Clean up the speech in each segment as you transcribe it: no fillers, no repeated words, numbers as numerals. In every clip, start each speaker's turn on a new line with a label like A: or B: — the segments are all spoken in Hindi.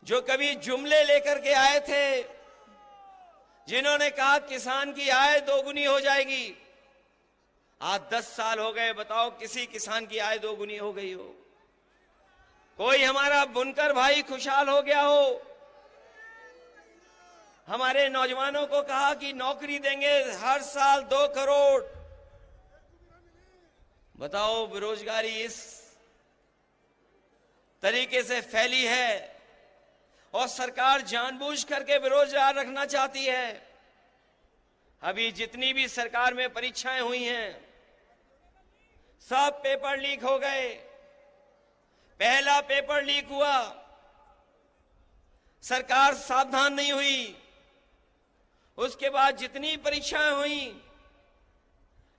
A: जो कभी जुमले लेकर के आए थे, जिन्होंने कहा किसान की आय दोगुनी हो जाएगी, आज 10 साल हो गए, बताओ किसी किसान की आय दोगुनी हो गई हो? कोई हमारा बुनकर भाई खुशहाल हो गया हो? हमारे नौजवानों को कहा कि नौकरी देंगे हर साल 2 करोड़। बताओ बेरोजगारी इस तरीके से फैली है और सरकार जानबूझ करके बेरोजगार रखना चाहती है। अभी जितनी भी सरकार में परीक्षाएं हुई हैं, सब पेपर लीक हो गए। पहला पेपर लीक हुआ, सरकार सावधान नहीं हुई। उसके बाद जितनी परीक्षाएं हुई,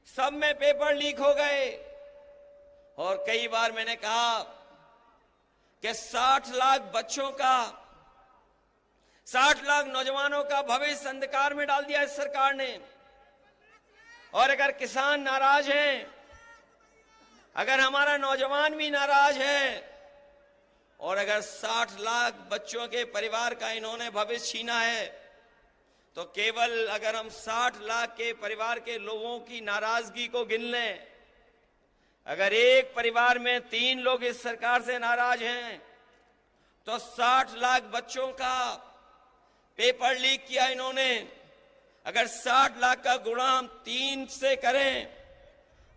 A: सब में पेपर लीक हो गए। और कई बार मैंने कहा कि 60 लाख बच्चों का, 60 लाख नौजवानों का भविष्य अंधकार में डाल दिया इस सरकार ने। और अगर किसान नाराज हैं, अगर हमारा नौजवान भी नाराज है, और अगर 60 लाख बच्चों के परिवार का इन्होंने भविष्य छीना है, तो केवल अगर हम 60 लाख के परिवार के लोगों की नाराजगी को गिन लें, अगर एक परिवार में 3 लोग इस सरकार से नाराज हैं, तो 60 लाख बच्चों का पेपर लीक किया इन्होंने। अगर 60 लाख का गुणा हम 3 से करें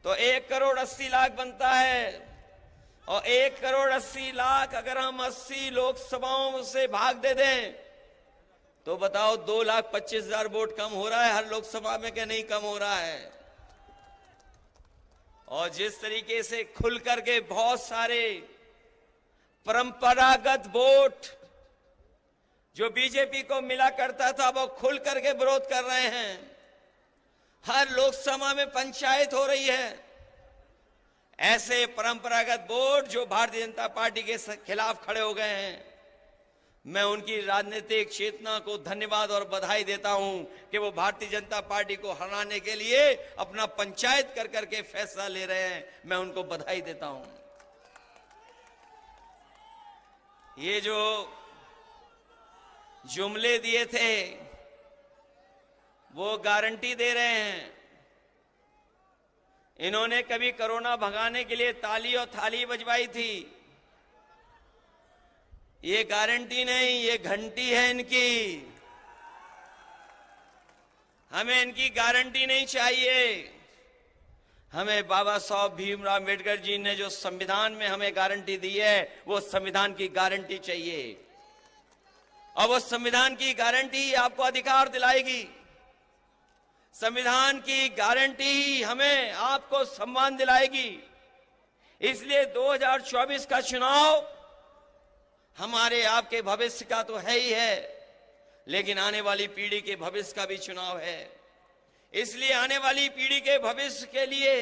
A: तो 1 करोड़ 80 लाख बनता है। और 1 करोड़ 80 लाख अगर हम 80 लोकसभाओं से भाग दे दें, तो बताओ 2,25,000 वोट कम हो रहा है हर लोकसभा में कि नहीं कम हो रहा है? और जिस तरीके से खुल करके बहुत सारे परंपरागत वोट जो बीजेपी को मिला करता था, वो खुल करके विरोध कर रहे हैं। हर लोकसभा में पंचायत हो रही है। ऐसे परंपरागत वोट जो भारतीय जनता पार्टी के खिलाफ खड़े हो गए हैं, मैं उनकी राजनीतिक चेतना को धन्यवाद और बधाई देता हूं कि वो भारतीय जनता पार्टी को हराने के लिए अपना पंचायत कर करके फैसला ले रहे हैं। मैं उनको बधाई देता हूं। ये जो जुमले दिए थे, वो गारंटी दे रहे हैं। इन्होंने कभी कोरोना भगाने के लिए ताली और थाली बजवाई थी। ये गारंटी नहीं, ये घंटी है इनकी। हमें इनकी गारंटी नहीं चाहिए। हमें बाबा साहब भीमराव अम्बेडकर जी ने जो संविधान में हमें गारंटी दी है, वो संविधान की गारंटी चाहिए। और वो संविधान की गारंटी आपको अधिकार दिलाएगी। संविधान की गारंटी हमें आपको सम्मान दिलाएगी। इसलिए 2024 का चुनाव हमारे आपके भविष्य का तो है ही है, लेकिन आने वाली पीढ़ी के भविष्य का भी चुनाव है। इसलिए आने वाली पीढ़ी के भविष्य के लिए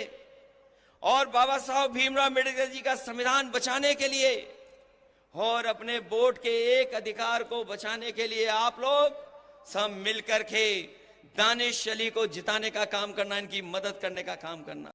A: और बाबा साहब भीमराव अम्बेडकर जी का संविधान बचाने के लिए और अपने वोट के एक अधिकार को बचाने के लिए आप लोग सब मिलकर के दानिश अली को जिताने का काम करना, इनकी मदद करने का काम करना।